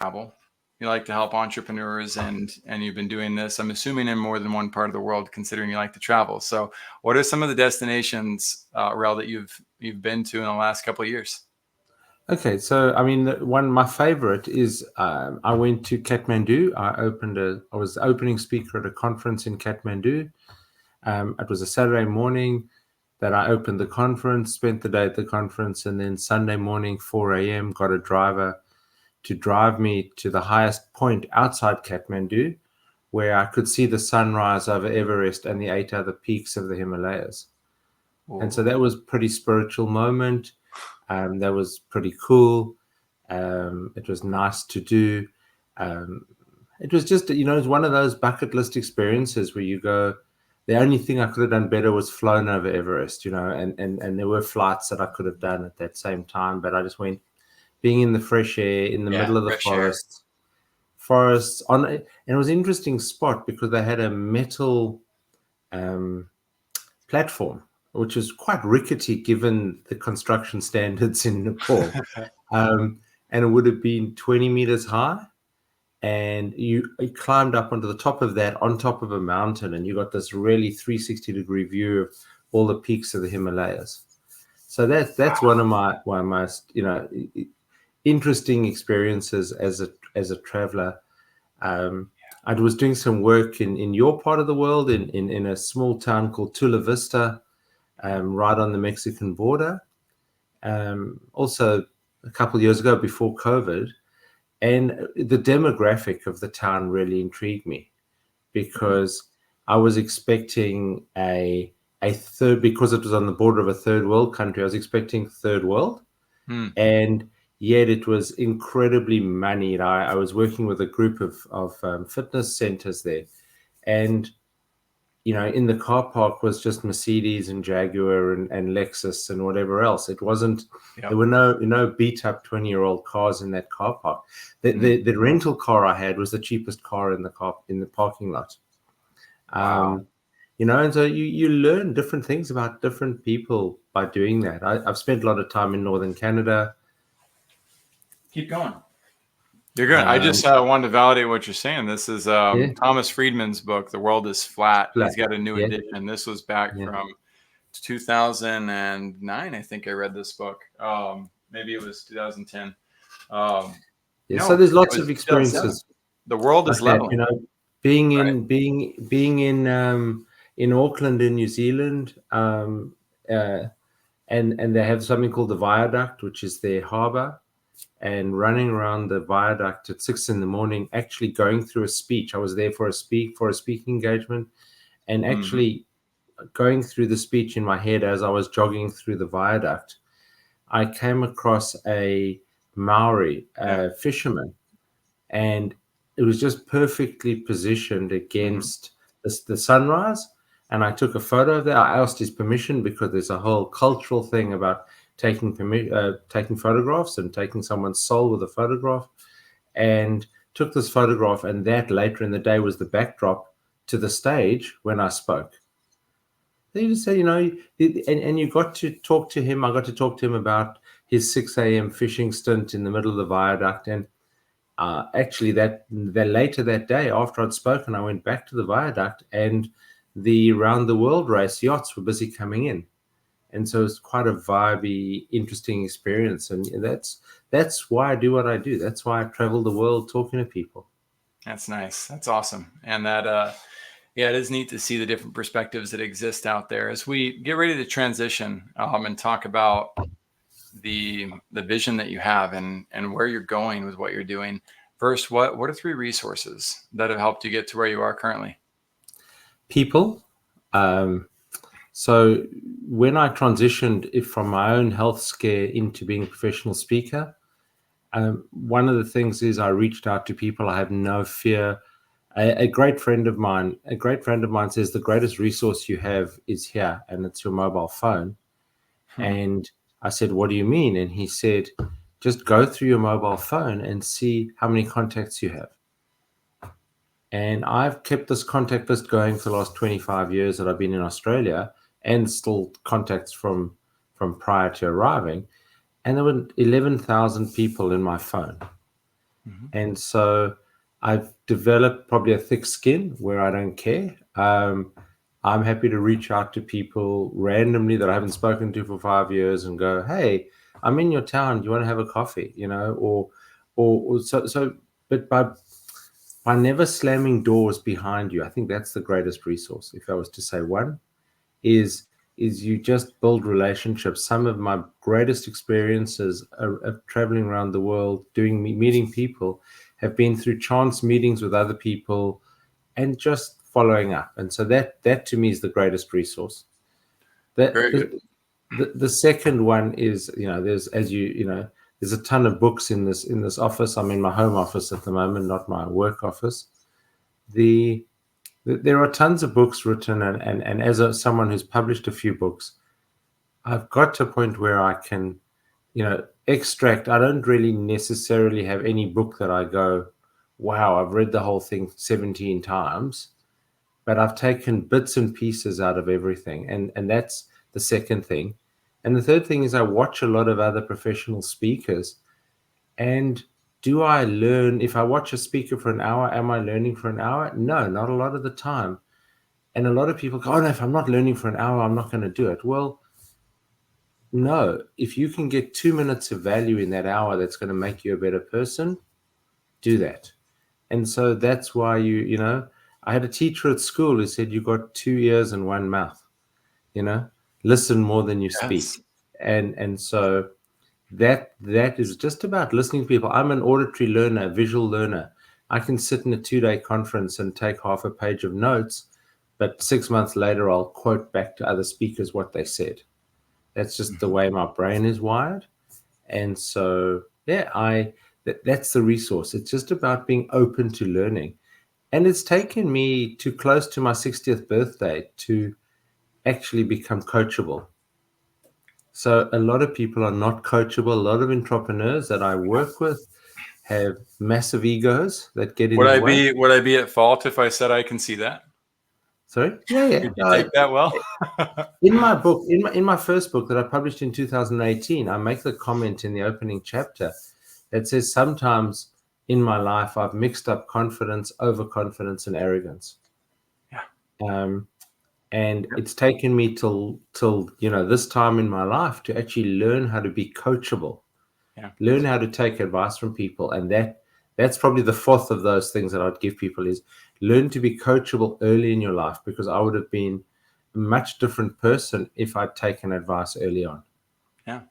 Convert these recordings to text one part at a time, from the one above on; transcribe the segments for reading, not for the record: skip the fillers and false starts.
travel. You like to help entrepreneurs, and you've been doing this, I'm assuming, in more than one part of the world, considering you like to travel. So, what are some of the destinations, Rael, that you've been to in the last couple of years? Okay, so I mean, my favorite is I went to Kathmandu. I was opening speaker at a conference in Kathmandu. It was a Saturday morning that I opened the conference, spent the day at the conference, and then Sunday morning, 4 a.m., got a driver to drive me to the highest point outside Kathmandu, where I could see the sunrise over Everest and the 8 other peaks of the Himalayas. And so that was a pretty spiritual moment. That was pretty cool. It was nice to do. It was just, it's one of those bucket list experiences where you go, the only thing I could have done better was flown over Everest, and there were flights that I could have done at that same time, but I just went being in the fresh air, in the middle of the forests and it was an interesting spot because they had a metal platform, which is quite rickety given the construction standards in Nepal. And it would have been 20 meters high. And you climbed up onto the top of that, on top of a mountain, and you got this really 360-degree view of all the peaks of the Himalayas. So that's one of my most interesting experiences as a traveler. I was doing some work in your part of the world in a small town called Tula Vista, right on the Mexican border. Also, a couple of years ago before COVID. And the demographic of the town really intrigued me because I was expecting a third, because it was on the border of a third world country, I was expecting third world. And yet it was incredibly moneyed. I was working with a group of fitness centers there. And in the car park was just Mercedes and Jaguar and Lexus and whatever else. It wasn't, There were no beat up 20-year-old cars in that car park. The rental car I had was the cheapest car in the parking lot. Wow. And so you learn different things about different people by doing that. I've spent a lot of time in Northern Canada. Keep going. You're good. I just wanted to validate what you're saying. This is Thomas Friedman's book, The World is Flat. He's got a new edition. This was back from 2009. I think I read this book. Maybe it was 2010. So there's lots of experiences. The world is leveling. Being in Auckland in New Zealand, and they have something called the Viaduct, which is their harbour. And running around the viaduct at 6 a.m, actually going through a speech. I was there for a speaking engagement, and actually going through the speech in my head as I was jogging through the viaduct, I came across a Maori fisherman, and it was just perfectly positioned against the sunrise. And I took a photo of that. I asked his permission because there's a whole cultural thing about taking photographs and taking someone's soul with a photograph, and took this photograph, and that later in the day was the backdrop to the stage when I spoke. They just say, and you got to talk to him. I got to talk to him about his 6 a.m. fishing stint in the middle of the viaduct. And actually that later that day, after I'd spoken, I went back to the viaduct, and the round the world race yachts were busy coming in. And so it's quite a vibey, interesting experience. And that's why I do what I do. That's why I travel the world talking to people. That's nice. That's awesome. And that, it is neat to see the different perspectives that exist out there. As we get ready to transition and talk about the vision that you have and where you're going with what you're doing. First, what are 3 resources that have helped you get to where you are currently? People. So when I transitioned from my own health scare into being a professional speaker, one of the things is I reached out to people. I have no fear. A great friend of mine says the greatest resource you have is here, and it's your mobile phone. And I said, what do you mean? And he said, just go through your mobile phone and see how many contacts you have. And I've kept this contact list going for the last 25 years that I've been in Australia, and still contacts from prior to arriving. And there were 11,000 people in my phone. And so I've developed probably a thick skin where I don't care. I'm happy to reach out to people randomly that I haven't spoken to for 5 years and go, "Hey, I'm in your town. Do you want to have a coffee?" But by never slamming doors behind you, I think that's the greatest resource. If I was to say one, is you just build relationships. Some of my greatest experiences of traveling around the world, meeting people, have been through chance meetings with other people and just following up. And so that to me is the greatest resource. Very good. The second one is, there's, there's a ton of books in this office. I'm in my home office at the moment, not my work office. There are tons of books written, and as someone who's published a few books, I've got to a point where I can, extract. I don't really necessarily have any book that I go, wow, I've read the whole thing 17 times, but I've taken bits and pieces out of everything. And that's the second thing. And the third thing is I watch a lot of other professional speakers. And do I learn? If I watch a speaker for an hour, am I learning for an hour? No, not a lot of the time. And a lot of people go, oh, no, if I'm not learning for an hour, I'm not going to do it. Well, no, if you can get 2 minutes of value in that hour that's going to make you a better person, do that. And so that's why I had a teacher at school who said, you got 2 ears and 1 mouth, listen more than you speak. Yes. And so that is just about listening to people. I'm an auditory learner, visual learner. I can sit in a 2-day conference and take half a page of notes, but 6 months later, I'll quote back to other speakers what they said. That's just the way my brain is wired. And so, that's the resource. It's just about being open to learning. And it's taken me to close to my 60th birthday to actually become coachable. So a lot of people are not coachable. A lot of entrepreneurs that I work with have massive egos that get in the way. Would I be at fault if I said I can see that? Sorry? Yeah. Did you take that well? In my book, in my first book that I published in 2018, I make the comment in the opening chapter that says sometimes in my life I've mixed up confidence, overconfidence, and arrogance. Yeah. And it's taken me till this time in my life to actually learn how to be coachable, learn how to take advice from people. And that's probably the fourth of those things that I'd give people is learn to be coachable early in your life, because I would have been a much different person if I'd taken advice early on. Yeah.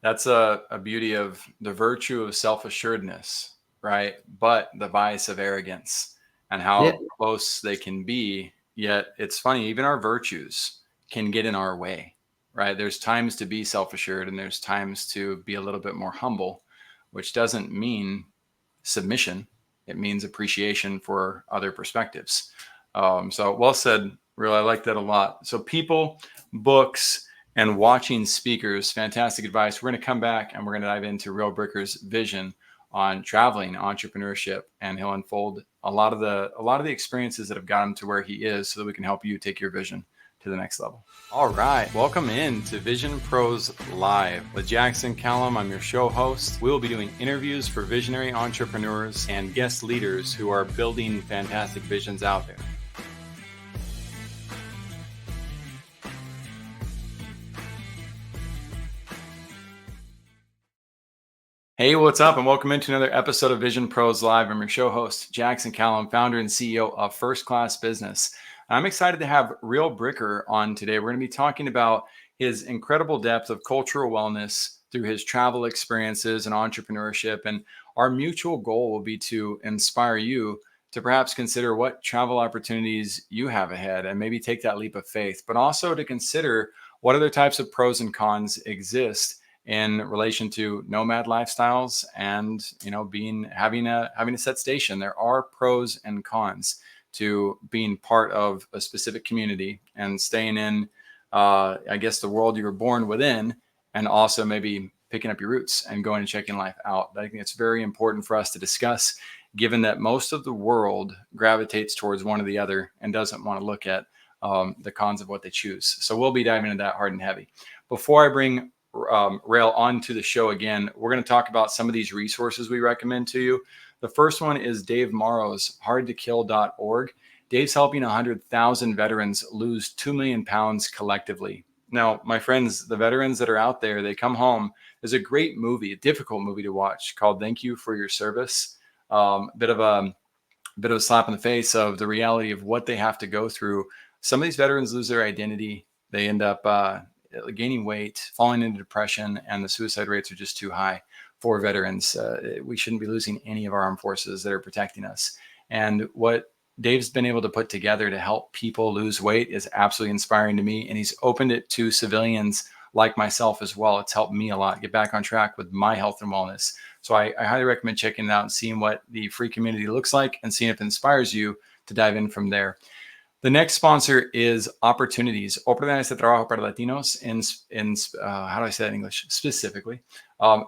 That's a beauty of the virtue of self-assuredness, right? But the vice of arrogance and how close they can be. Yet it's funny, even our virtues can get in our way, right? There's times to be self-assured and there's times to be a little bit more humble, which doesn't mean submission. It means appreciation for other perspectives. So well said, Rael. I like that a lot. So people, books, and watching speakers, fantastic advice. We're going to come back and we're going to dive into Rael Bricker's vision on traveling, entrepreneurship, and he'll unfold a lot of the experiences that have got him to where he is, so that we can help you take your vision to the next level. All right, welcome in to Vision Pros Live with Jackson Calame. I'm your show host. We will be doing interviews for visionary entrepreneurs and guest leaders who are building fantastic visions out there. Hey, what's up? And welcome into another episode of Vision Pros Live. I'm your show host, Jackson Calame, founder and CEO of First Class Business. I'm excited to have Rael Bricker on today. We're going to be talking about his incredible depth of cultural wellness through his travel experiences and entrepreneurship. And our mutual goal will be to inspire you to perhaps consider what travel opportunities you have ahead and maybe take that leap of faith, but also to consider what other types of pros and cons exist in relation to nomad lifestyles and having a set station. There are pros and cons to being part of a specific community and staying in the world you were born within, and also maybe picking up your roots and going and checking life out. I think it's very important for us to discuss, given that most of the world gravitates towards one or the other and doesn't want to look at the cons of what they choose. So we'll be diving into that hard and heavy. Before I bring Rael onto the show again, we're going to talk about some of these resources we recommend to you. The first one is Dave Morrow's hardtokill.org. Dave's helping 100,000 veterans lose 2 million pounds collectively. Now, my friends, the veterans that are out there, they come home. There's a great movie, a difficult movie to watch called Thank You for Your Service. Bit of a slap in the face of the reality of what they have to go through. Some of these veterans lose their identity. They end up gaining weight, falling into depression, and the suicide rates are just too high for veterans. We shouldn't be losing any of our armed forces that are protecting us. And what Dave's been able to put together to help people lose weight is absolutely inspiring to me. And he's opened it to civilians like myself as well. It's helped me a lot get back on track with my health and wellness. So I highly recommend checking it out and seeing what the free community looks like and seeing if it inspires you to dive in from there. The next sponsor is Opportunities, Oportunidades de Trabajo para Latinos in how do I say that in English specifically?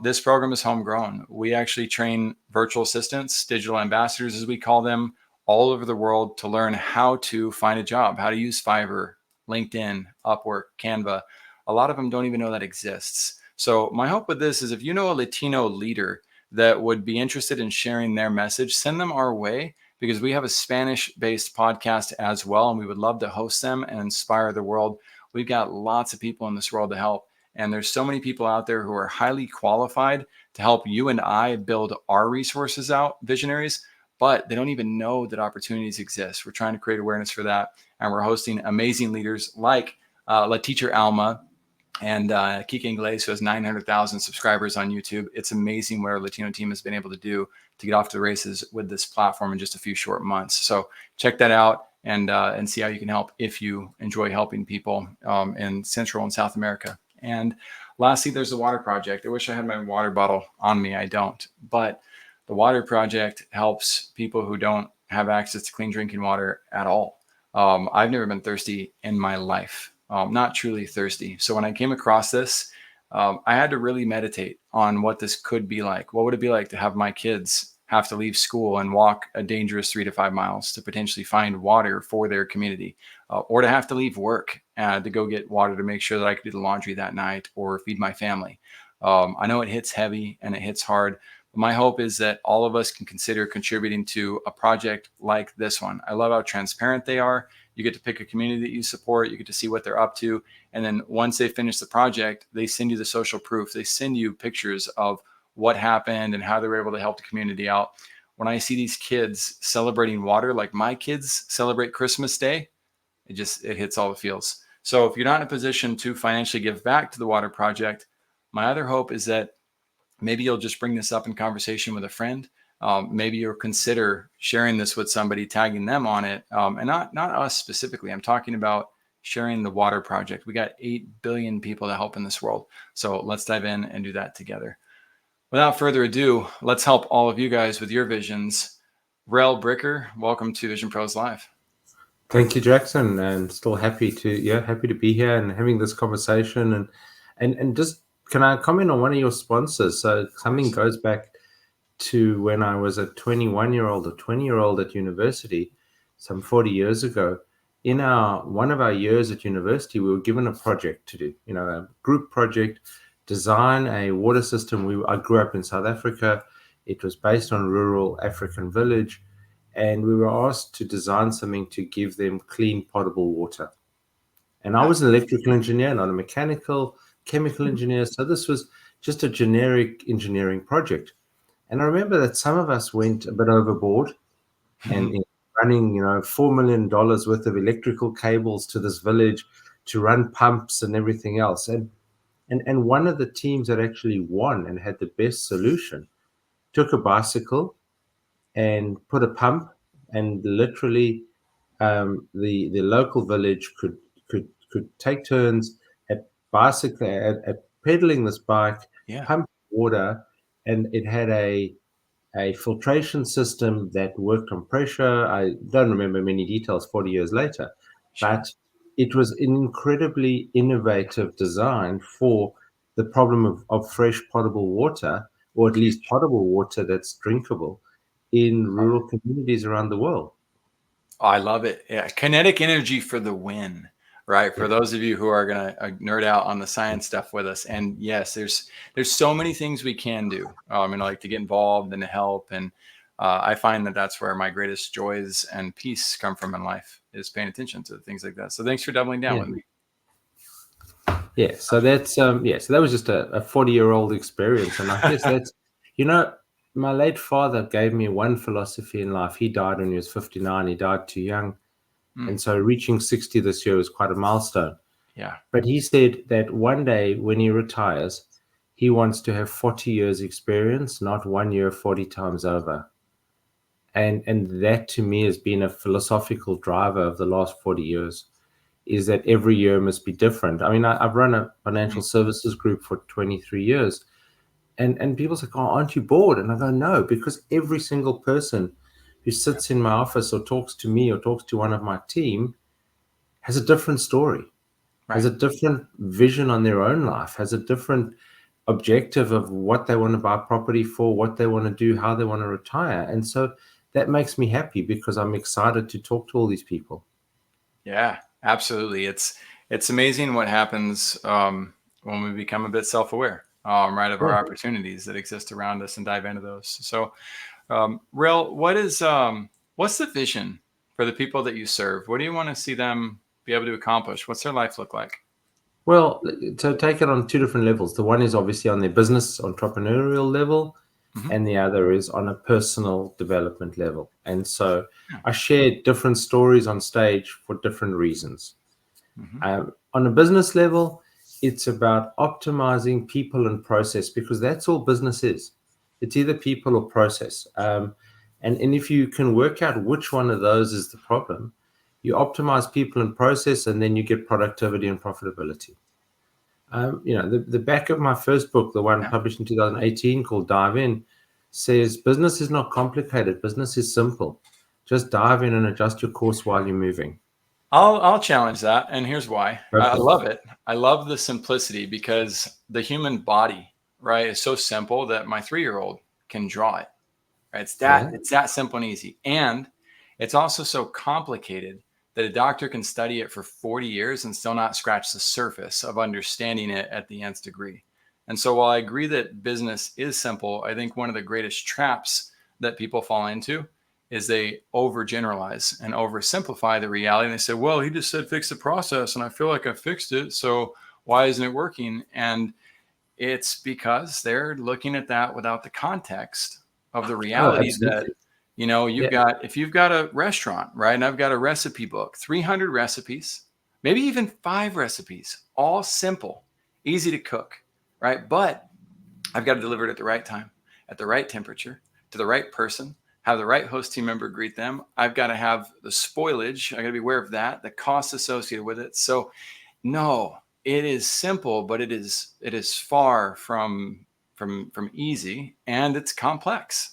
This program is homegrown. We actually train virtual assistants, digital ambassadors, as we call them, all over the world to learn how to find a job, how to use Fiverr, LinkedIn, Upwork, Canva. A lot of them don't even know that exists. So my hope with this is if you know a Latino leader that would be interested in sharing their message, send them our way, because we have a Spanish-based podcast as well, and we would love to host them and inspire the world. We've got lots of people in this world to help, and there's so many people out there who are highly qualified to help you and I build our resources out, visionaries, but they don't even know that opportunities exist. We're trying to create awareness for that, and we're hosting amazing leaders like La Teacher Alma, and Kike Inglés, who has 900,000 subscribers on YouTube. It's amazing what our Latino team has been able to do to get off to the races with this platform in just a few short months. So check that out and see how you can help if you enjoy helping people in Central and South America. And lastly, there's the Water Project. I wish I had my water bottle on me. I don't. But the Water Project helps people who don't have access to clean drinking water at all. I've never been thirsty in my life. Not truly thirsty. So when I came across this, I had to really meditate on what this could be like. What would it be like to have my kids have to leave school and walk a dangerous 3 to 5 miles to potentially find water for their community, or to have to leave work to go get water to make sure that I could do the laundry that night or feed my family. I know it hits heavy and it hits hard. But my hope is that all of us can consider contributing to a project like this one. I love how transparent they are. You get to pick a community that you support. You get to see what they're up to. And then once they finish the project, they send you the social proof. They send you pictures of what happened and how they were able to help the community out. When I see these kids celebrating water, like my kids celebrate Christmas Day, it hits all the feels. So if you're not in a position to financially give back to the Water Project, my other hope is that maybe you'll just bring this up in conversation with a friend. Maybe you'll consider sharing this with somebody, tagging them on it, and not us specifically. I'm talking about sharing the Water Project. We got 8 billion people to help in this world. So let's dive in and do that together. Without further ado, let's help all of you guys with your visions. Rael Bricker, welcome to Vision Pros Live. Thank you, Jackson, and still happy to be here and having this conversation. And just, can I comment on one of your sponsors? So something goes back to when I was a 21-year-old or 20-year-old at university, some 40 years ago. In one of our years at university, we were given a project to do, a group project, design a water system. I grew up in South Africa. It was based on a rural African village, and we were asked to design something to give them clean, potable water. And I was an electrical engineer, not a chemical engineer. So this was just a generic engineering project. And I remember that some of us went a bit overboard and running, $4 million worth of electrical cables to this village to run pumps and everything else. And one of the teams that actually won and had the best solution took a bicycle and put a pump, and literally the local village could take turns at pedaling this bike, pump water, and it had a filtration system that worked on pressure. I don't remember many details 40 years later, but it was an incredibly innovative design for the problem of fresh potable water, or at least potable water that's drinkable in rural communities around the world. Oh, I love it. Yeah. Kinetic energy for the win, right? For those of you who are going to nerd out on the science stuff with us. And yes, there's so many things we can do, like to get involved and to help. And I find that that's where my greatest joys and peace come from in life, is paying attention to things like that. So thanks for doubling down with me. Yeah, so that's so that was just a 40-year-old experience, and I guess that's, my late father gave me one philosophy in life. He died when he was 59. He died too young, and so reaching 60 this year was quite a milestone. Yeah. But he said that one day when he retires, he wants to have 40 years experience, not 1 year 40 times over. And that to me has been a philosophical driver of the last 40 years, is that every year must be different. I mean, I've run a financial services group for 23 years, and people say, "Oh, aren't you bored?" And I go, "No, because every single person who sits in my office or talks to me or talks to one of my team has a different story, has a different vision on their own life, has a different objective of what they want to buy property for, what they want to do, how they want to retire." And so that makes me happy because I'm excited to talk to all these people. Yeah, absolutely. It's amazing what happens when we become a bit self-aware, right, of our opportunities that exist around us and dive into those. So, Rael, what's the vision for the people that you serve? What do you want to see them be able to accomplish? What's their life look like? Well, so take it on two different levels. The one is obviously on their business entrepreneurial level, and the other is on a personal development level. And so I share different stories on stage for different reasons. On a business level, it's about optimizing people and process, because that's all business is. It's either people or process. And if you can work out which one of those is the problem, you optimize people and process, and then you get productivity and profitability. The back of my first book, the one published in 2018 called Dive In, says business is not complicated. Business is simple. Just dive in and adjust your course while you're moving. I'll challenge that, and here's why. I love it. I love the simplicity, because the human body, right, is so simple that my 3-year-old can draw it. Right? It's that simple and easy, and it's also so complicated that a doctor can study it for 40 years and still not scratch the surface of understanding it at the nth degree. And so, while I agree that business is simple, I think one of the greatest traps that people fall into is they overgeneralize and oversimplify the reality. And they say, well, he just said fix the process, and I feel like I fixed it, so why isn't it working? And it's because they're looking at that without the context of the reality that, if you've got a restaurant, right, and I've got a recipe book, 300 recipes, maybe even 5 recipes, all simple, easy to cook, right? But I've got to deliver it at the right time, at the right temperature, to the right person, have the right host team member greet them. I've got to have the spoilage. I got to be aware of that, the costs associated with it. So no, it is simple, but it is far from easy, and it's complex.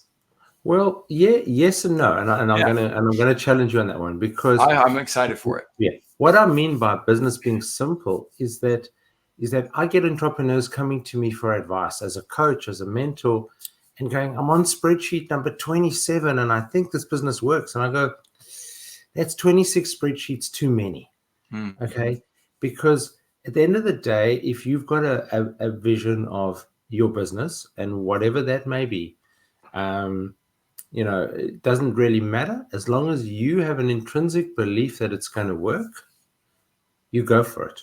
Well, yeah, yes and no, and I'm gonna challenge you on that one, because I'm excited for it. Yeah, what I mean by business being simple is that I get entrepreneurs coming to me for advice as a coach, as a mentor, and going, "I'm on spreadsheet number 27, and I think this business works." And I go, "That's 26 spreadsheets too many." Okay, because at the end of the day, if you've got a vision of your business and whatever that may be, it doesn't really matter. As long as you have an intrinsic belief that it's going to work, you go for it,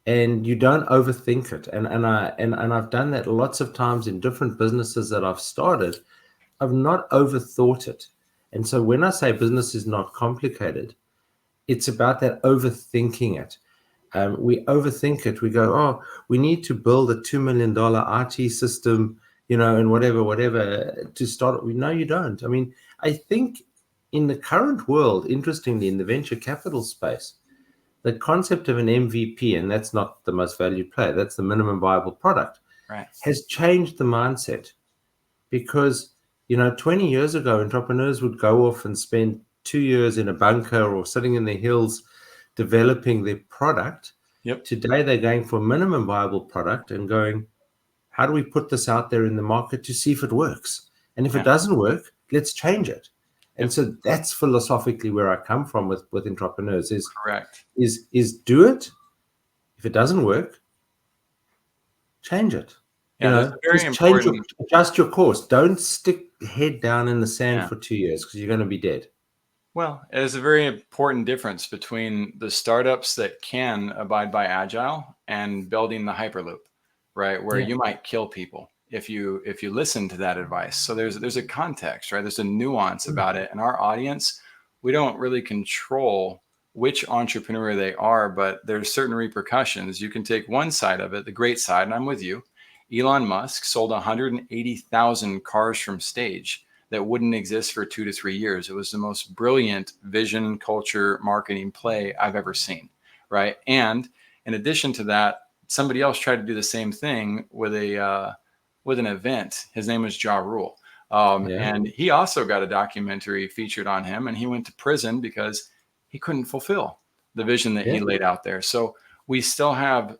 and you don't overthink it. And I've done that lots of times in different businesses that I've started. I've not overthought it. And so when I say business is not complicated, it's about that overthinking it. We overthink it. We go, "Oh, we need to build a $2 million IT system, and whatever to start." No, you don't. I mean, I think in the current world, interestingly, in the venture capital space, the concept of an MVP, and that's not the most valued player, that's the minimum viable product, has changed the mindset. Because, 20 years ago, entrepreneurs would go off and spend 2 years in a bunker or sitting in the hills developing their product. Today, they're going for a minimum viable product and going, how do we put this out there in the market to see if it works? And if it doesn't work, let's change it. And so that's philosophically where I come from with entrepreneurs is do it. If it doesn't work, change it. Yeah, there's a very Just change important. adjust your course. Don't stick head down in the sand Yeah. for 2 years because you're going to be dead. Well, there's a very important difference between the startups that can abide by agile and building the hyperloop, right? Where Yeah. you might kill people if you listen to that advice. So there's a context, right? There's a nuance about it. And our audience, we don't really control which entrepreneur they are, but there's certain repercussions. You can take one side of it, the great side, and I'm with you. Elon Musk sold 180,000 cars from stage that wouldn't exist for 2 to 3 years. It was the most brilliant vision, culture, marketing play I've ever seen, right? And in addition to that, somebody else tried to do the same thing with an event. His name was Ja Rule, Yeah. and he also got a documentary featured on him, and he went to prison because he couldn't fulfill the vision that he Yeah. laid out there. So we still have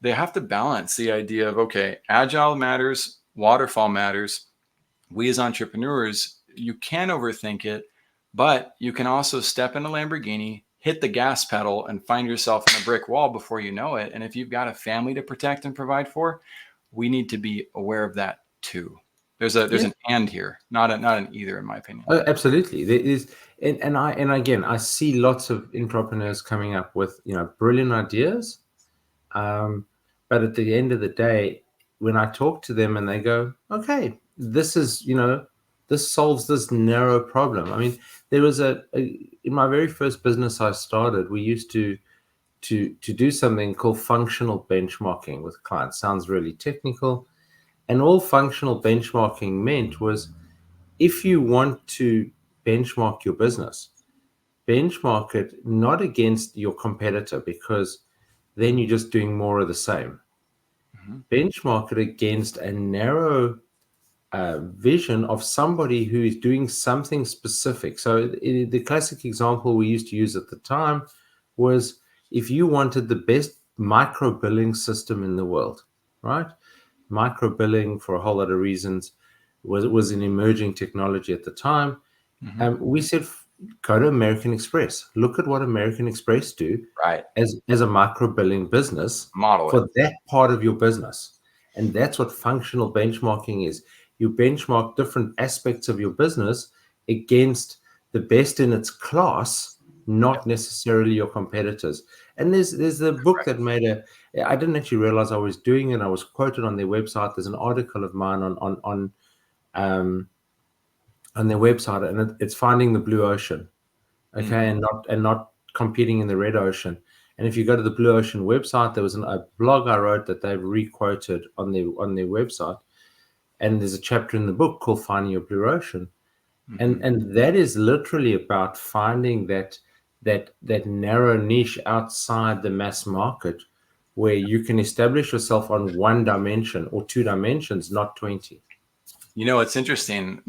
they have to balance the idea of, okay, agile matters, waterfall matters. We as entrepreneurs, you can overthink it, but you can also step in a Lamborghini, hit the gas pedal, and find yourself in a brick wall before you know it. And if you've got a family to protect and provide for, we need to be aware of that too. There's Yeah. an and here, not an either, in my opinion. Oh, absolutely. There is, and again, I see lots of entrepreneurs coming up with brilliant ideas, but at the end of the day, when I talk to them and they go, "Okay, this solves this narrow problem." I mean, there was in my very first business I started, we used to do something called functional benchmarking with clients. Sounds really technical, and all functional benchmarking meant was if you want to benchmark your business, benchmark it not against your competitor because then you're just doing more of the same. Mm-hmm. Benchmark it against a narrow vision of somebody who is doing something specific. So, the classic example we used to use at the time was if you wanted the best micro billing system in the world, right? Micro billing, for a whole lot of reasons, was an emerging technology at the time. Mm-hmm. We said, go to American Express. Look at what American Express do Right. as a micro billing business Model for it. that part of your business. And that's what functional benchmarking is. You benchmark different aspects of your business against the best in its class, not necessarily your competitors. And there's the book that made I didn't actually realize I was doing it. I was quoted on their website. There's an article of mine um, on their website, and it's finding the blue ocean, okay, and not competing in the red ocean. And if you go to the Blue Ocean website, there was a blog I wrote that they've requoted on their website, and there's a chapter in the book called "Finding Your Blue Ocean," and that is literally about finding that narrow niche outside the mass market, where you can establish yourself on one dimension or two dimensions, not 20. It's interesting.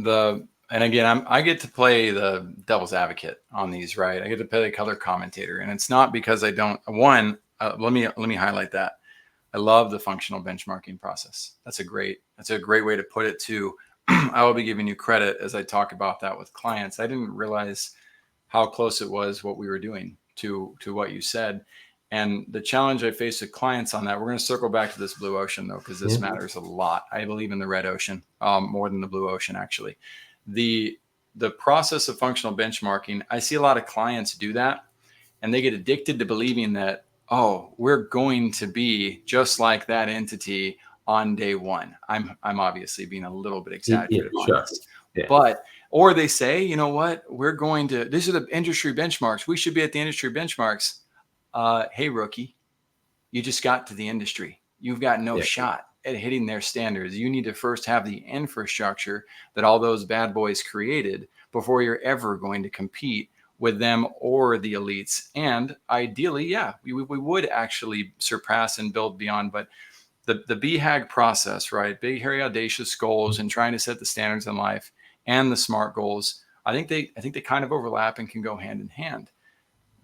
And again, I get to play the devil's advocate on these, right? I get to play the color commentator, and it's not because I don't. One, let me highlight that. I love the functional benchmarking process. That's a great way to put it too. I will be giving you credit as I talk about that with clients. I didn't realize how close it was what we were doing to what you said. And the challenge I face with clients on that, we're going to circle back to this blue ocean though, because this matters a lot. I believe in the red ocean more than the blue ocean, actually. The process of functional benchmarking, I see a lot of clients do that, and they get addicted to believing that, oh, we're going to be just like that entity on day one. I'm obviously being a little bit exaggerative on Sure. this, Yeah. but or they say, you know what, these are the industry benchmarks. We should be at the industry benchmarks. Hey, rookie, you just got to the industry. You've got no shot at hitting their standards. You need to first have the infrastructure that all those bad boys created before you're ever going to compete with them or the elites. And ideally, we would actually surpass and build beyond. But the BHAG process, right? Big, hairy, audacious goals and trying to set the standards in life and the SMART goals, I think they kind of overlap and can go hand in hand.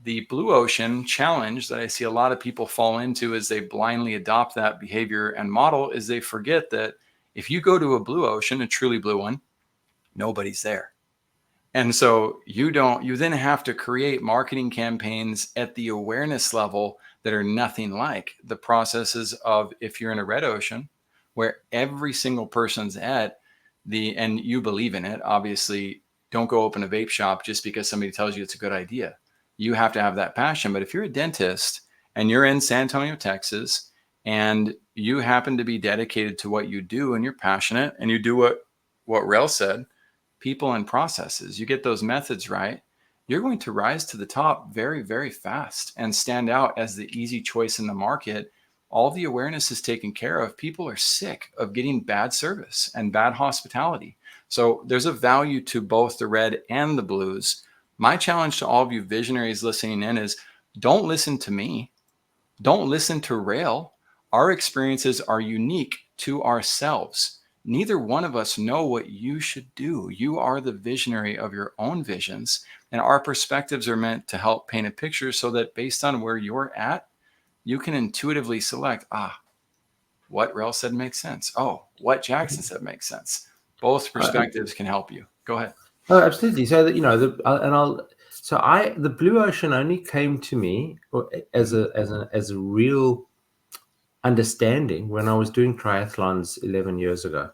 The blue ocean challenge that I see a lot of people fall into as they blindly adopt that behavior and model is they forget that if you go to a blue ocean, a truly blue one, nobody's there. And so you then have to create marketing campaigns at the awareness level that are nothing like the processes of if you're in a red ocean, where every single person's at and you believe in it. Obviously, don't go open a vape shop just because somebody tells you it's a good idea. You have to have that passion. But if you're a dentist and you're in San Antonio, Texas, and you happen to be dedicated to what you do and you're passionate and you do what Rael said, people and processes, you get those methods right, you're going to rise to the top very, very fast and stand out as the easy choice in the market. All the awareness is taken care of. People are sick of getting bad service and bad hospitality. So there's a value to both the red and the blues. My challenge to all of you visionaries listening in is don't listen to me. Don't listen to Rael. Our experiences are unique to ourselves. Neither one of us know what you should do. You are the visionary of your own visions, and our perspectives are meant to help paint a picture so that based on where you're at, you can intuitively select, what Rael said makes sense. Oh, what Jackson said makes sense. Both perspectives can help you. Go ahead. Oh, absolutely. So that, the blue ocean only came to me as a real understanding when I was doing triathlons 11 years ago.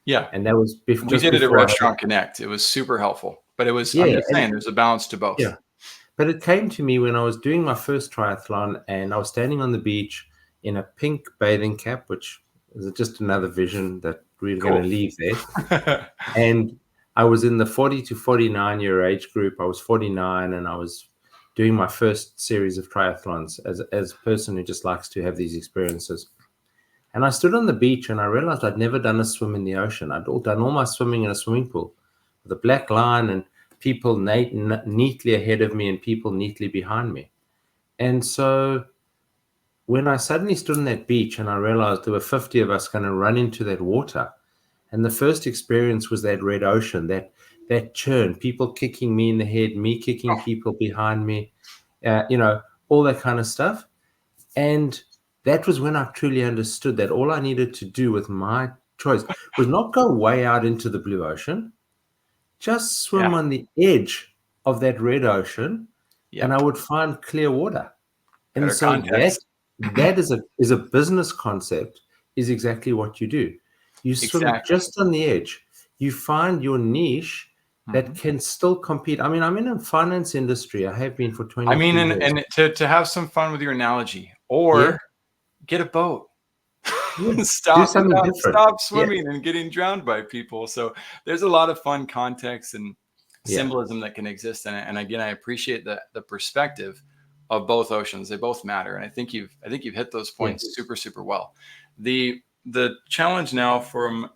Yeah. And that was we did it at Restaurant Connect. It was super helpful, but it was, I'm just saying there's a balance to both. Yeah. But it came to me when I was doing my first triathlon and I was standing on the beach in a pink bathing cap, which is just another vision that we're going to leave there. And I was in the 40 to 49 year age group. I was 49 and I was doing my first series of triathlons as a person who just likes to have these experiences. And I stood on the beach and I realized I'd never done a swim in the ocean. I'd done all my swimming in a swimming pool with a black line and people neatly ahead of me and people neatly behind me. And so when I suddenly stood on that beach and I realized there were 50 of us going to run into that water, and the first experience was that red ocean, that churn, people kicking me in the head, me kicking people behind me, all that kind of stuff. And that was when I truly understood that all I needed to do with my choice was not go way out into the blue ocean, just swim on the edge of that red ocean, and I would find clear water. Better and so context. that is a business concept, is exactly what you do. You swim just on the edge. You find your niche that can still compete. I mean, I'm in a finance industry. I have been for 20 years. And to have some fun with your analogy, or get a boat. Stop swimming and getting drowned by people. So there's a lot of fun context and symbolism that can exist in it. And again, I appreciate the perspective of both oceans. They both matter. And I think you've hit those points super, super well. The challenge now from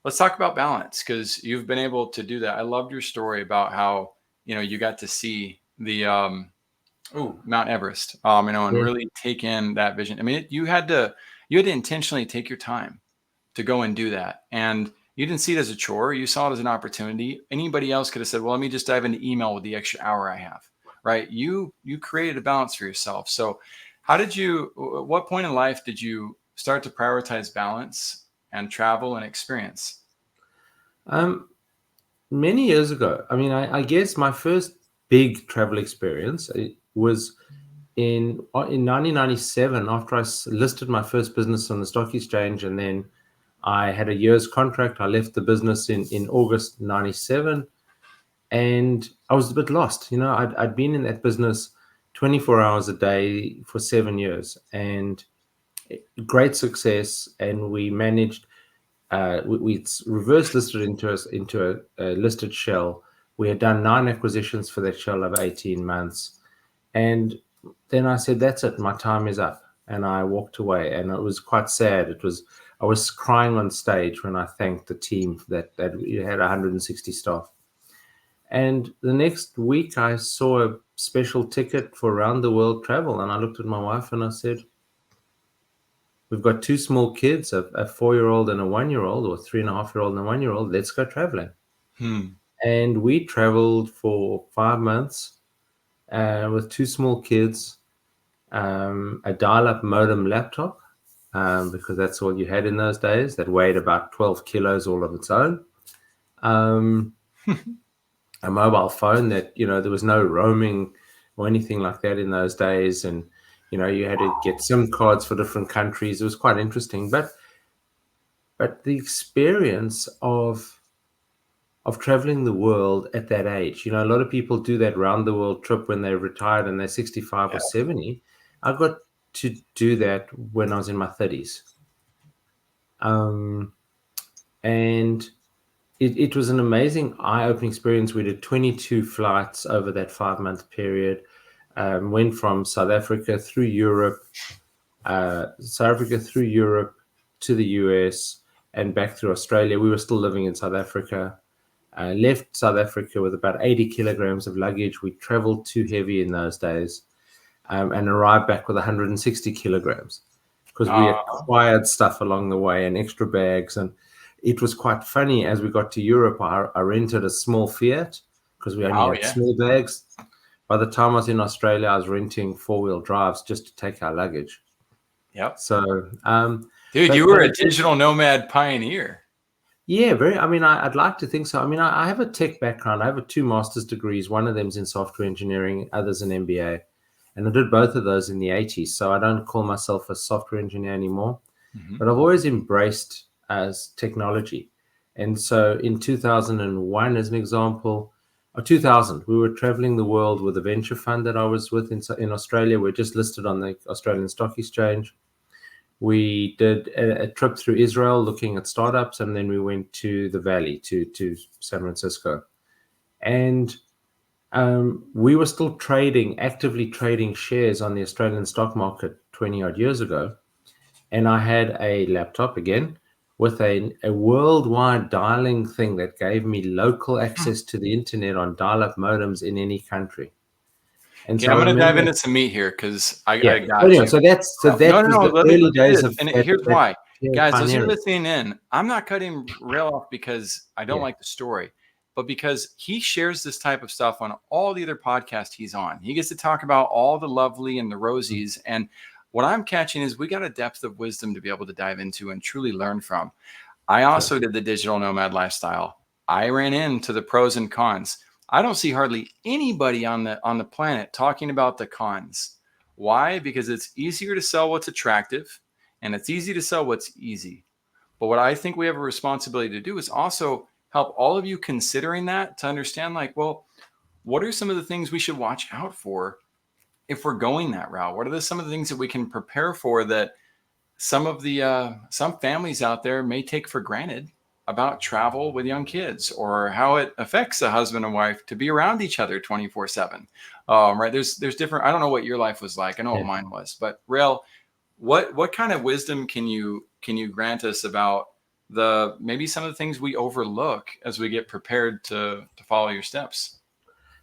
let's talk about balance, because you've been able to do that. I loved your story about how, you got to see the Mount Everest, and really take in that vision. I mean, you had to intentionally take your time to go and do that. And you didn't see it as a chore. You saw it as an opportunity. Anybody else could have said, well, let me just dive into email with the extra hour I have, right? You created a balance for yourself. So what point in life did you start to prioritize balance and travel and experience? Many years ago. I mean, I guess my first big travel experience was in 1997, after I listed my first business on the stock exchange, and then I had a year's contract. I left the business in August 97, and I was a bit lost. I'd been in that business 24 hours a day for 7 years, and great success. And we managed, we reverse listed into a listed shell. We had done 9 acquisitions for that shell over 18 months. And then I said, that's it, my time is up. And I walked away, and it was quite sad. I was crying on stage when I thanked the team that we had 160 staff. And the next week I saw a special ticket for round the world travel. And I looked at my wife and I said, we've got 2 small kids, a 4-year-old and a 1-year-old, or 3.5-year-old and a 1-year-old. Let's go traveling. And we traveled for 5 months with 2 small kids, a dial-up modem laptop, because that's all you had in those days, that weighed about 12 kilos all of its own. A mobile phone that, there was no roaming or anything like that in those days. And, You had to get SIM cards for different countries. It was quite interesting, but the experience of traveling the world at that age. A lot of people do that round the world trip when they're retired and they're 65 or 70. I got to do that when I was in my 30s. And it was an amazing, eye-opening experience. We did 22 flights over that 5-month period. Went from South Africa through Europe, to the US and back through Australia. We were still living in South Africa. Left South Africa with about 80 kilograms of luggage. We traveled too heavy in those days, and arrived back with 160 kilograms because we acquired stuff along the way and extra bags. And it was quite funny. As we got to Europe, I rented a small Fiat because we only had small bags. By the time I was in Australia, I was renting 4-wheel drives just to take our luggage. Yep. So, dude, you were a digital nomad pioneer. Yeah, very. I mean, I'd like to think so. I mean, I have a tech background. I have 2 master's degrees. One of them's in software engineering, others an MBA. And I did both of those in the 80s. So I don't call myself a software engineer anymore. But I've always embraced as technology. And so in 2001, as an example, or 2000, we were traveling the world with a venture fund that I was with in Australia. We're just listed on the Australian Stock Exchange. We did a trip through Israel looking at startups, and then we went to the Valley, to San Francisco. And we were still actively trading shares on the Australian stock market 20-odd years ago. And I had a laptop, again, with a worldwide dialing thing that gave me local access to the internet on dial-up modems in any country. And so I'm going to dive into some meat here because I got anyway, you. So that was the early days of. And here's why, guys. As you're listening in, I'm not cutting Rael off because I don't like the story, but because he shares this type of stuff on all the other podcasts he's on. He gets to talk about all the lovely and the rosies, and what I'm catching is we got a depth of wisdom to be able to dive into and truly learn from. I also did the digital nomad lifestyle. I ran into the pros and cons. I don't see hardly anybody on the planet talking about the cons. Why? Because it's easier to sell what's attractive, and it's easy to sell what's easy. But what I think we have a responsibility to do is also help all of you considering that to understand, like, well, what are some of the things we should watch out for if we're going that route? What are some of the things that we can prepare for that some families out there may take for granted about travel with young kids, or how it affects a husband and wife to be around each other 24/7. Right. There's different, I don't know what your life was like. I know what mine was, but Rael, what kind of wisdom can you grant us about maybe some of the things we overlook as we get prepared to follow your steps?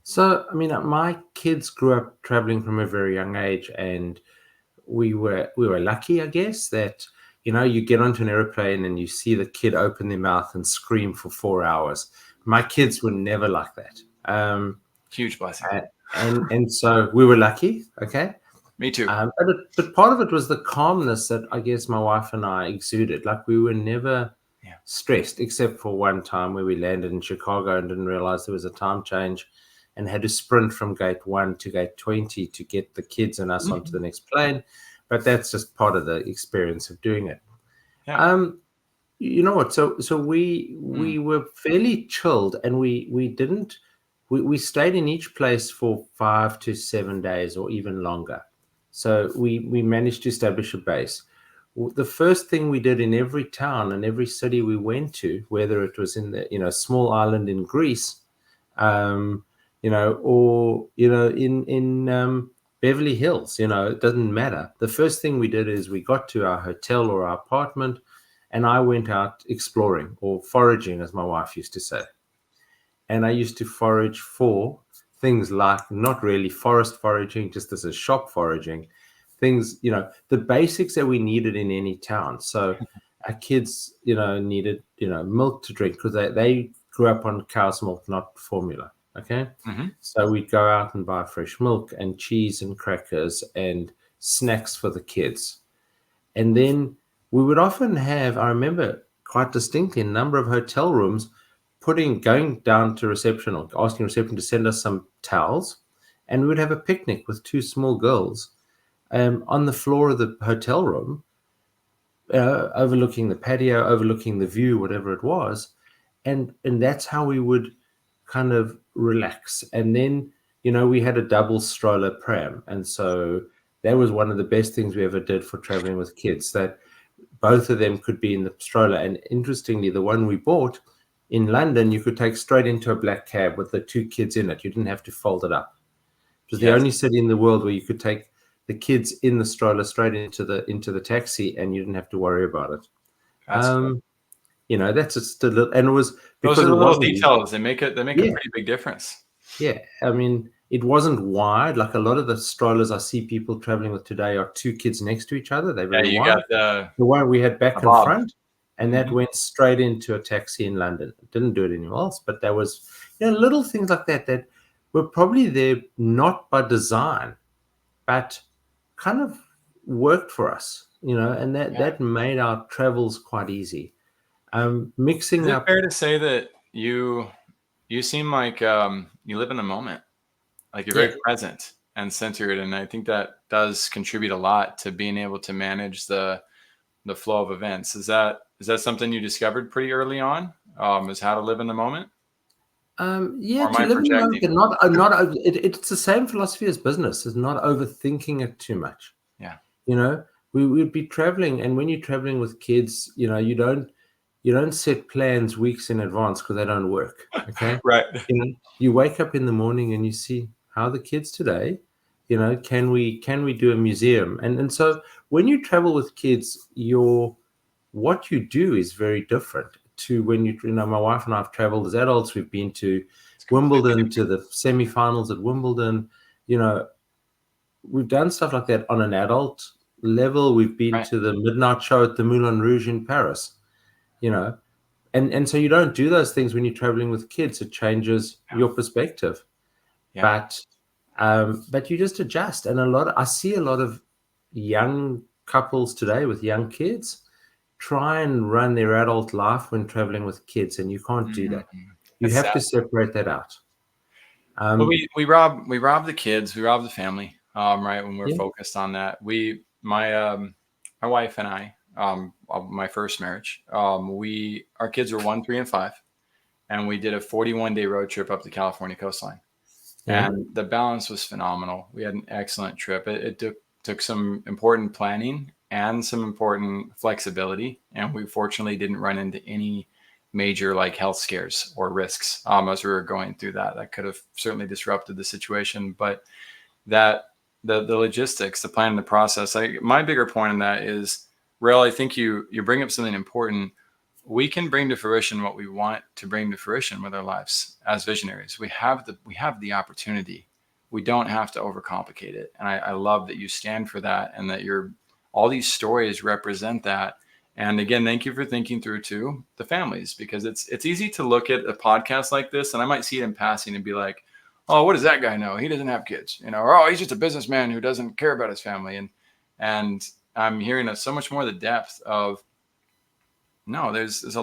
So, I mean, my kids grew up traveling from a very young age, and we were lucky, I guess, that you get onto an airplane and you see the kid open their mouth and scream for 4 hours. My kids were never like that. Huge blessing. And so we were lucky. Okay. Me too. But part of it was the calmness that I guess my wife and I exuded. Like, we were never stressed, except for one time where we landed in Chicago and didn't realize there was a time change and had to sprint from gate 1 to gate 20 to get the kids and us onto the next plane. But that's just part of the experience of doing it. Yeah. You know what? So we were fairly chilled, and we stayed in each place for 5 to 7 days or even longer. So we managed to establish a base. The first thing we did in every town and every city we went to, whether it was in the small island in Greece, or in Beverly Hills, it doesn't matter. The first thing we did is we got to our hotel or our apartment, and I went out exploring, or foraging, as my wife used to say. And I used to forage for things like, not really forest foraging, just as a shop foraging, things, the basics that we needed in any town. So our kids, needed, milk to drink, because they grew up on cow's milk, not formula. Okay. So we'd go out and buy fresh milk and cheese and crackers and snacks for the kids. And then we would often have, I remember quite distinctly, a number of hotel rooms going down to reception or asking reception to send us some towels, and we would have a picnic with 2 small girls on the floor of the hotel room, overlooking the patio, overlooking the view, whatever it was. And that's how we would kind of relax. And then, we had a double stroller pram. And so that was one of the best things we ever did for traveling with kids, that both of them could be in the stroller. And interestingly, the one we bought in London, you could take straight into a black cab with the two kids in it. You didn't have to fold it up. It was the only city in the world where you could take the kids in the stroller straight into the taxi, and you didn't have to worry about it. That's cool. That's just a little, and it was because those are the it little wasn't, details. They make a pretty big difference. Yeah, I mean, it wasn't wide. Like a lot of the strollers I see people traveling with today are two kids next to each other. They're very you wide. got The one we had back and Bob. front, and that went straight into a taxi in London. It didn't do it anywhere else, but there was, little things like that were probably there not by design, but kind of worked for us, and that made our travels quite easy. Mixing Is it up. fair to say that you seem like you live in the moment, like you're very present and centered, and I think that does contribute a lot to being able to manage the flow of events. Is that something you discovered pretty early on? Is how to live in the moment? To live in the moment, but not. It's the same philosophy as business. Is not overthinking it too much. Yeah. We would be traveling, and when you're traveling with kids, you don't set plans weeks in advance because they don't work. Okay. Right. You wake up in the morning and you see how the kids today. Can we do a museum? And so when you travel with kids, what you do is very different to when my wife and I have traveled as adults. We've been to Wimbledon, to the semifinals at Wimbledon. We've done stuff like that on an adult level. We've been to the midnight show at the Moulin Rouge in Paris, and so you don't do those things when you're traveling with kids. It changes your perspective, but you just adjust. And I see a lot of young couples today with young kids try and run their adult life when traveling with kids, and you can't do that. You have to separate that out. But we rob the kids, we rob the family, right? When we're focused on that, my wife and I, my first marriage, our kids were 1, 3, and 5, and we did a 41-day road trip up the California coastline, and the balance was phenomenal. We had an excellent trip. It took some important planning and some important flexibility, and we fortunately didn't run into any major health scares or risks as we were going through that could have certainly disrupted the situation. But that the logistics, the plan, and the process. My bigger point on that is, Rael, I think you bring up something important. We can bring to fruition what we want to bring to fruition with our lives as visionaries. We have the opportunity. We don't have to overcomplicate it. And I love that you stand for that, and that all these stories represent that. And again, thank you for thinking through too the families, because it's easy to look at a podcast like this, and I might see it in passing and be like, oh, what does that guy know? He doesn't have kids, or oh, he's just a businessman who doesn't care about his family. And I'm hearing so much more the depth of, no, there's just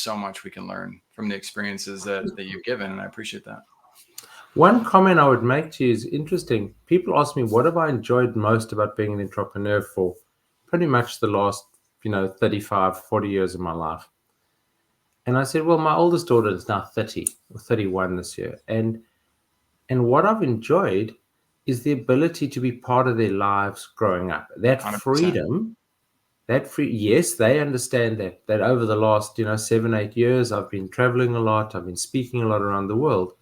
so much we can learn from the experiences that you've given, and I appreciate that. One comment I would make to you is interesting. People ask me, what have I enjoyed most about being an entrepreneur for pretty much the last, 35, 40 years of my life? And I said, well, my oldest daughter is now 30 or 31 this year. And what I've enjoyed is the ability to be part of their lives growing up. That 100%. Freedom, yes, they understand that over the last, 7, 8 years, I've been traveling a lot. I've been speaking a lot around the world.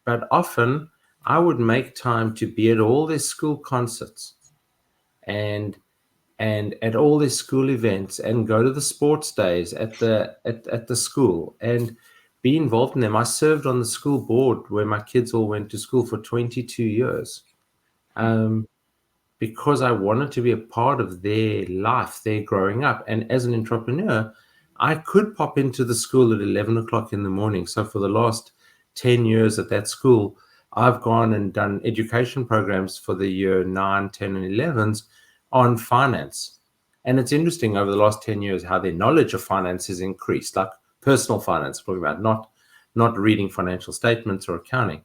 But often I would make time to be at all their school concerts and at all their school events, and go to the sports days at the school and be involved in them. I served on the school board where my kids all went to school for 22 years, because I wanted to be a part of their life, their growing up. And as an entrepreneur, I could pop into the school at 11 o'clock in the morning. So for the last 10 years at that school, I've gone and done education programs for the year 9, 10, and 11s on finance. And it's interesting over the last 10 years how their knowledge of finance has increased, like personal finance, talking about not reading financial statements or accounting,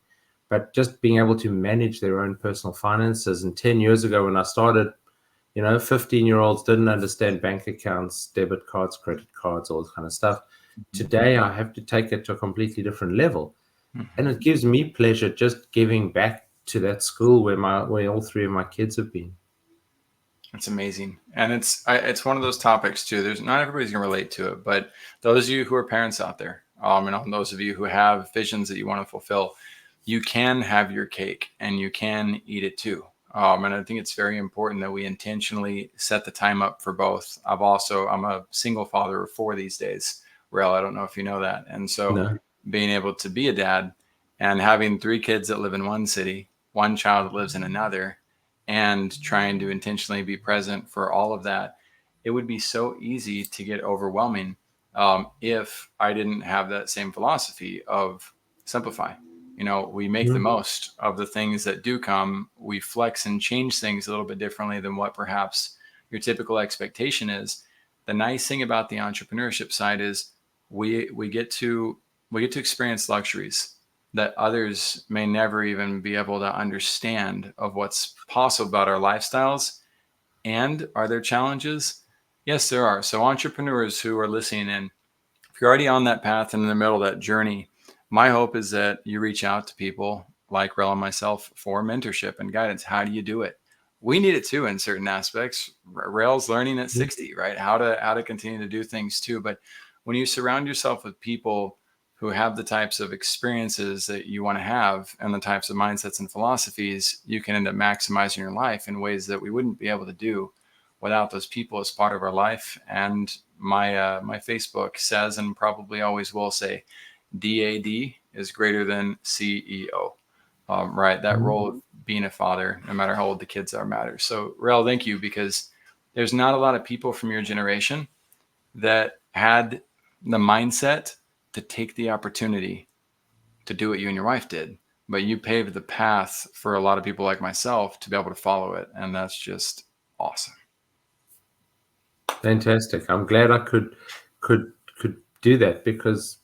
but just being able to manage their own personal finances. And 10 years ago when I started, 15-year-olds didn't understand bank accounts, debit cards, credit cards, all this kind of stuff. Today, I have to take it to a completely different level. And it gives me pleasure just giving back to that school where all three of my kids have been. It's amazing. And it's one of those topics too. There's not everybody's going to relate to it, but those of you who are parents out there, and those of you who have visions that you want to fulfill, you can have your cake and you can eat it too. And I think it's very important that we intentionally set the time up for both. I'm a single father of 4 these days, Rael. I don't know if you know that. And so being able to be a dad and having 3 kids that live in one city, 1 child that lives in another, and trying to intentionally be present for all of that, it would be so easy to get overwhelming if I didn't have that same philosophy of simplify. We make the most of the things that do come. We flex and change things a little bit differently than what perhaps your typical expectation is. The nice thing about the entrepreneurship side is we get to experience luxuries that others may never even be able to understand of what's possible about our lifestyles. And are there challenges? Yes, there are. So entrepreneurs who are listening in, if you're already on that path and in the middle of that journey, my hope is that you reach out to people like Rael and myself for mentorship and guidance. How do you do it? We need it too in certain aspects. Rael's learning at 60, right? How to continue to do things too. But when you surround yourself with people who have the types of experiences that you want to have and the types of mindsets and philosophies, you can end up maximizing your life in ways that we wouldn't be able to do without those people as part of our life. And my Facebook says, and probably always will say, DAD is greater than CEO, right? That role of being a father, no matter how old the kids are, matters. So Rael, thank you, because there's not a lot of people from your generation that had the mindset to take the opportunity to do what you and your wife did, but you paved the path for a lot of people like myself to be able to follow it. And that's just awesome. Fantastic. I'm glad I could do that, because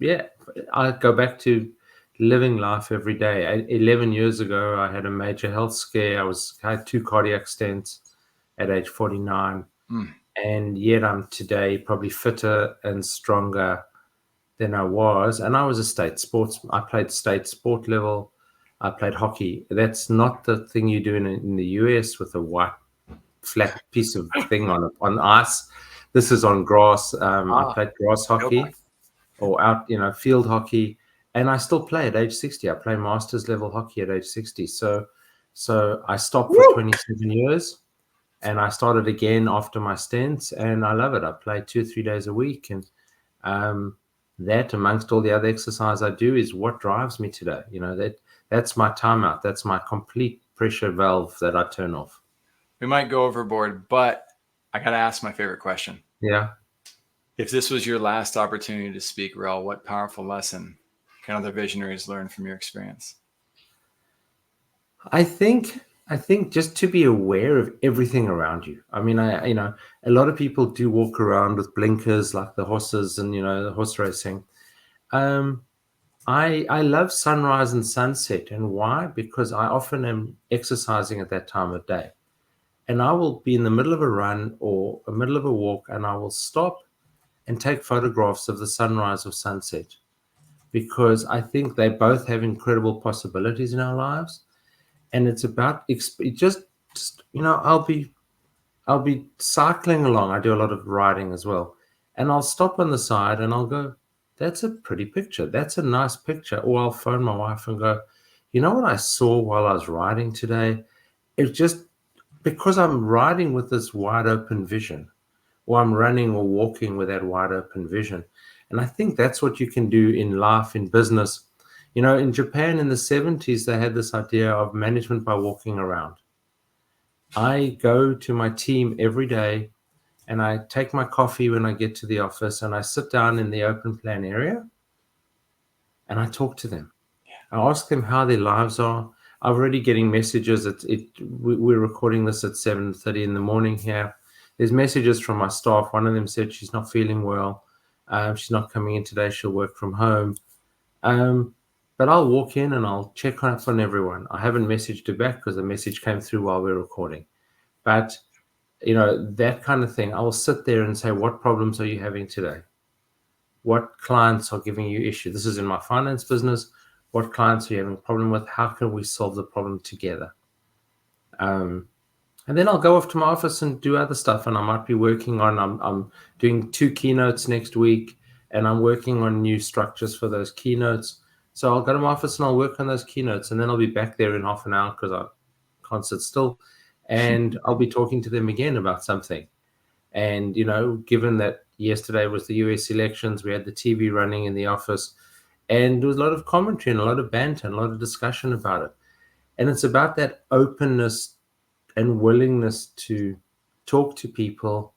I go back to living life every day. 11 years ago, I had a major health scare. I had 2 cardiac stents at age 49. And yet I'm today probably fitter and stronger than I was. And I was I played state sport level. I played hockey. That's not the thing you do in the US with a white flat piece of thing on ice. This is on grass. I played grass hockey or out, field hockey, and I still play at age 60. I play masters level hockey at age 60. So I stopped for 27 years, and I started again after my stents, and I love it. I play 2-3 days a week, and that, amongst all the other exercise I do, is what drives me today. That's my timeout. That's my complete pressure valve that I turn off. We might go overboard, but I got to ask my favorite question. Yeah. If this was your last opportunity to speak, Rael, what powerful lesson can other visionaries learn from your experience? I think just to be aware of everything around you. I mean, a lot of people do walk around with blinkers like the horses and, the horse racing. I love sunrise and sunset. And why? Because I often am exercising at that time of day. And I will be in the middle of a run or a middle of a walk, and I will stop and take photographs of the sunrise or sunset, because I think they both have incredible possibilities in our lives. And it's about I'll be cycling along. I do a lot of riding as well, and I'll stop on the side and I'll go, that's a pretty picture. That's a nice picture. Or I'll phone my wife and go, you know what I saw while I was riding today? It's just because I'm riding with this wide open vision, or I'm running or walking with that wide open vision. And I think that's what you can do in life, in business. In Japan in the 70s, they had this idea of management by walking around. I go to my team every day, and I take my coffee when I get to the office, and I sit down in the open plan area, and I talk to them. I ask them how their lives are. I'm already getting messages. We're recording this at 7:30 in the morning here. There's messages from my staff. One of them said she's not feeling well. She's not coming in today. She'll work from home. But I'll walk in and I'll check up on everyone. I haven't messaged her back because the message came through while we're recording. But, that kind of thing, I will sit there and say, what problems are you having today? What clients are giving you issues? This is in my finance business. What clients are you having a problem with? How can we solve the problem together? And then I'll go off to my office and do other stuff. And I might be working on, I'm doing 2 keynotes next week, and I'm working on new structures for those keynotes. So I'll go to my office and I'll work on those keynotes, and then I'll be back there in half an hour because I can't sit still. And I'll be talking to them again about something. And, given that yesterday was the US elections, we had the TV running in the office, and there was a lot of commentary and a lot of banter and a lot of discussion about it. And it's about that openness and willingness to talk to people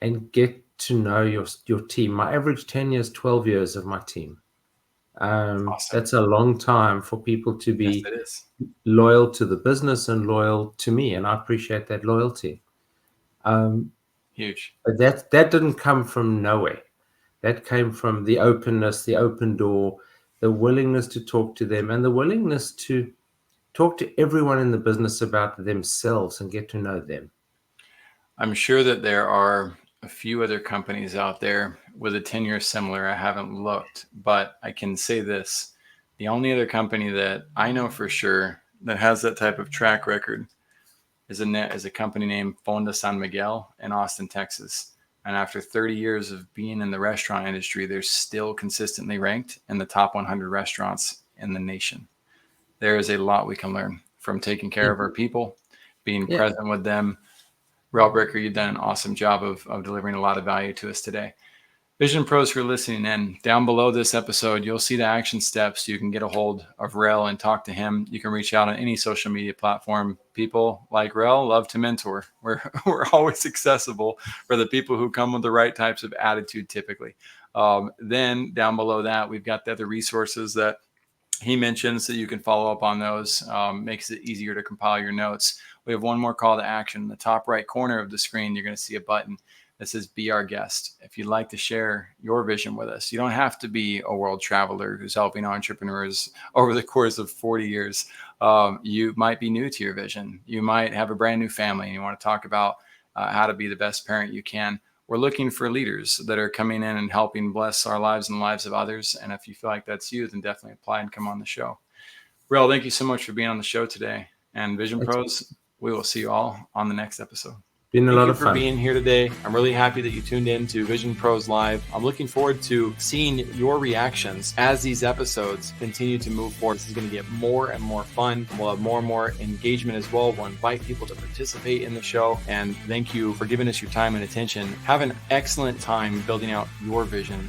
and get to know your team. My average tenure is 12 years of my team. Awesome. That's a long time for people to be Yes, it is. loyal to the business and loyal to me, and I appreciate that loyalty. Huge. But that didn't come from nowhere. That came from the openness, the open door, the willingness to talk to them, and the willingness to talk to everyone in the business about themselves and get to know them. I'm sure that there are a few other companies out there with a tenure similar. I haven't looked, but I can say this. The only other company that I know for sure that has that type of track record is a company named Fonda San Miguel in Austin, Texas. And after 30 years of being in the restaurant industry, they're still consistently ranked in the top 100 restaurants in the nation. There is a lot we can learn from taking care of our people, being present with them. Rael Bricker, you've done an awesome job of delivering a lot of value to us today. Vision Pros who are listening in, down below this episode, you'll see the action steps. You can get a hold of Rael and talk to him. You can reach out on any social media platform. People like Rael love to mentor. We're always accessible for the people who come with the right types of attitude typically. Then down below that, we've got the other resources that he mentions that you can follow up on those. Makes it easier to compile your notes. We have one more call to action. In the top right corner of the screen, you're going to see a button that says be our guest. If you'd like to share your vision with us, you don't have to be a world traveler who's helping entrepreneurs over the course of 40 years. You might be new to your vision. You might have a brand new family and you want to talk about how to be the best parent you can. We're looking for leaders that are coming in and helping bless our lives and the lives of others. And if you feel like that's you, then definitely apply and come on the show. Rael, thank you so much for being on the show today. And Vision Pros, we will see you all on the next episode. Been a lot of fun. Thank you for being here today. I'm really happy that you tuned in to Vision Pros Live. I'm looking forward to seeing your reactions as these episodes continue to move forward. This is going to get more and more fun. We'll have more and more engagement as well. We'll invite people to participate in the show. And thank you for giving us your time and attention. Have an excellent time building out your vision.